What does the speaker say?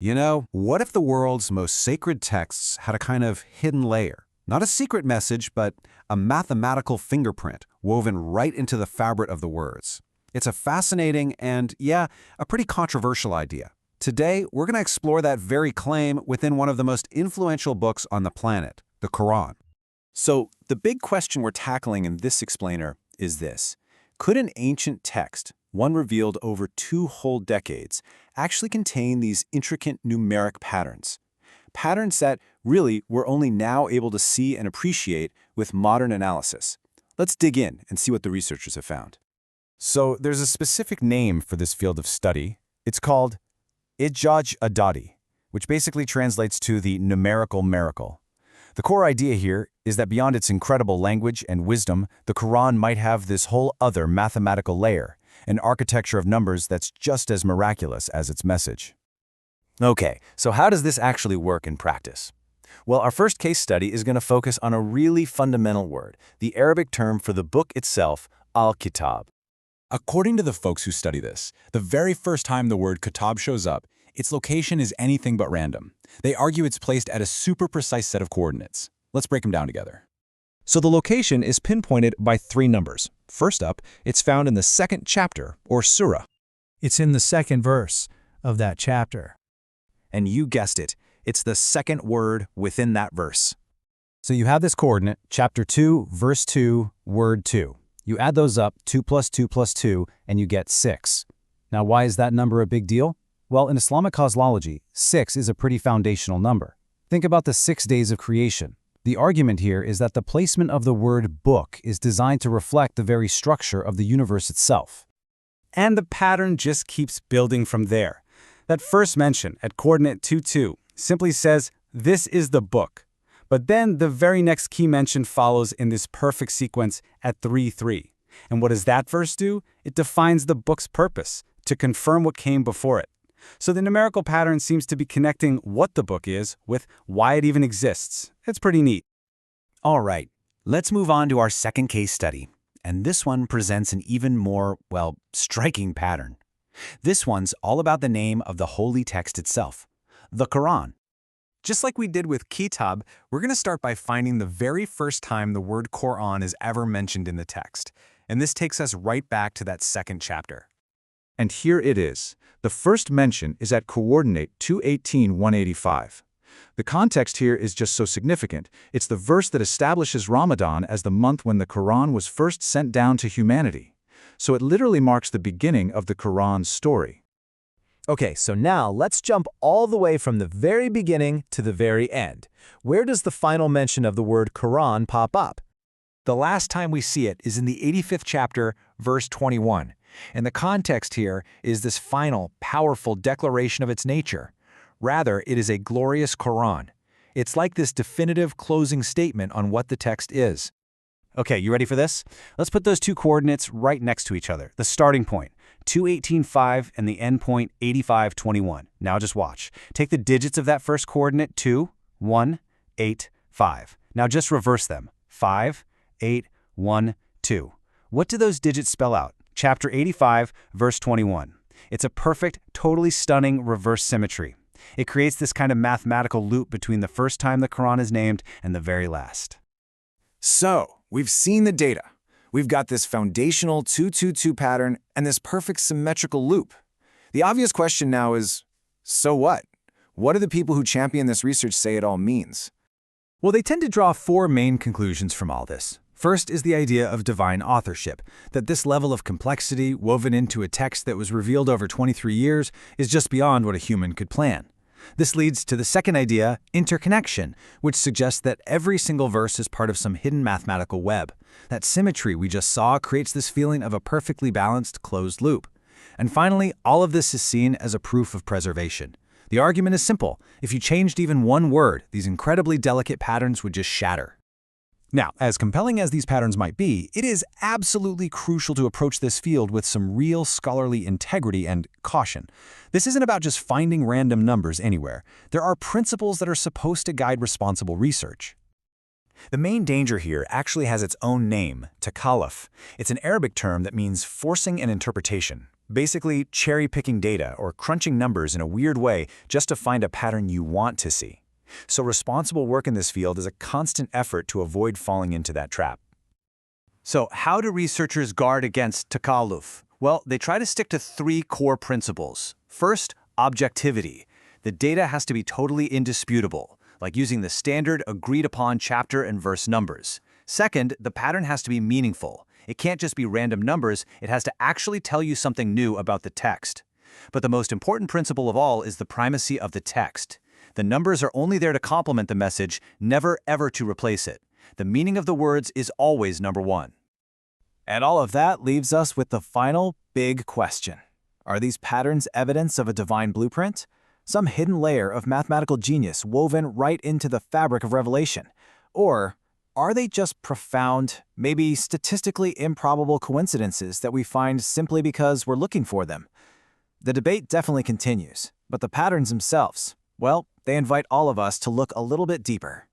You know, what if the world's most sacred texts had a kind of hidden layer? Not a secret message, but a mathematical fingerprint woven right into the fabric of the words. It's a fascinating and, yeah, a pretty controversial idea. Today, we're going to explore that very claim within one of the most influential books on the planet, the Quran. So, the big question we're tackling in this explainer is this. Could an ancient text, one revealed over 2 whole decades, actually contain these intricate numeric patterns? Patterns that, really, we're only now able to see and appreciate with modern analysis. Let's dig in and see what the researchers have found. So, there's a specific name for this field of study. It's called ijaz adadi, which basically translates to the numerical miracle. The core idea here is that beyond its incredible language and wisdom, the Quran might have this whole other mathematical layer, an architecture of numbers that's just as miraculous as its message. Okay, so how does this actually work in practice? Well, our first case study is going to focus on a really fundamental word, the Arabic term for the book itself, al-kitab. According to the folks who study this, the very first time the word kitab shows up, its location is anything but random. They argue it's placed at a super precise set of coordinates. Let's break them down together. So the location is pinpointed by 3 numbers. First up, it's found in the 2nd chapter, or surah. It's in the 2nd verse of that chapter. And you guessed it, it's the second word within that verse. So you have this coordinate, chapter 2, verse 2, word 2. You add those up, 2 plus 2 plus 2, and you get 6. Now, why is that number a big deal? Well, in Islamic cosmology, 6 is a pretty foundational number. Think about the 6 days of creation. The argument here is that the placement of the word book is designed to reflect the very structure of the universe itself. And the pattern just keeps building from there. That first mention at coordinate 2, simply says, this is the book. But then the very next key mention follows in this perfect sequence at 3. And what does that verse do? It defines the book's purpose, to confirm what came before it. So the numerical pattern seems to be connecting what the book is with why it even exists. It's pretty neat. All right, let's move on to our second case study. And this one presents an even more, well, striking pattern. This one's all about the name of the holy text itself, the Quran. Just like we did with Kitab, we're going to start by finding the very first time the word Quran is ever mentioned in the text. And this takes us right back to that 2nd chapter. And here it is. The first mention is at coordinate 2:18:185. The context here is just so significant. It's the verse that establishes Ramadan as the month when the Quran was first sent down to humanity. So it literally marks the beginning of the Quran's story. Okay, so now let's jump all the way from the very beginning to the very end. Where does the final mention of the word Quran pop up? The last time we see it is in the 85th chapter, verse 21. And the context here is this final, powerful declaration of its nature. Rather, it is a glorious Quran. It's like this definitive closing statement on what the text is. Okay, you ready for this? Let's put those 2 coordinates right next to each other. The starting point, 2:18:5, and the end point, 85:21. Now just watch. Take the digits of that first coordinate, 2, 1, 8, 5. Now just reverse them, 5, 8, 1, 2. What do those digits spell out? Chapter 85, verse 21. It's a perfect, totally stunning reverse symmetry. It creates this kind of mathematical loop between the first time the Quran is named and the very last. So, we've seen the data. We've got this foundational 2-2-2 pattern and this perfect symmetrical loop. The obvious question now is, so what? What do the people who champion this research say it all means? Well, they tend to draw 4 main conclusions from all this. First is the idea of divine authorship, that this level of complexity woven into a text that was revealed over 23 years is just beyond what a human could plan. This leads to the second idea, interconnection, which suggests that every single verse is part of some hidden mathematical web. That symmetry we just saw creates this feeling of a perfectly balanced closed loop. And finally, all of this is seen as a proof of preservation. The argument is simple. If you changed even one word, these incredibly delicate patterns would just shatter. Now, as compelling as these patterns might be, it is absolutely crucial to approach this field with some real scholarly integrity and caution. This isn't about just finding random numbers anywhere. There are principles that are supposed to guide responsible research. The main danger here actually has its own name, takaluf. It's an Arabic term that means forcing an interpretation. Basically, cherry-picking data or crunching numbers in a weird way just to find a pattern you want to see. So responsible work in this field is a constant effort to avoid falling into that trap. So how do researchers guard against takaluf? Well, they try to stick to 3 core principles. First, objectivity. The data has to be totally indisputable, like using the standard agreed-upon chapter and verse numbers. Second, the pattern has to be meaningful. It can't just be random numbers, it has to actually tell you something new about the text. But the most important principle of all is the primacy of the text. The numbers are only there to complement the message, never ever to replace it. The meaning of the words is always number 1. And all of that leaves us with the final big question. Are these patterns evidence of a divine blueprint? Some hidden layer of mathematical genius woven right into the fabric of revelation? Or are they just profound, maybe statistically improbable coincidences that we find simply because we're looking for them? The debate definitely continues, but the patterns themselves, well, they invite all of us to look a little bit deeper.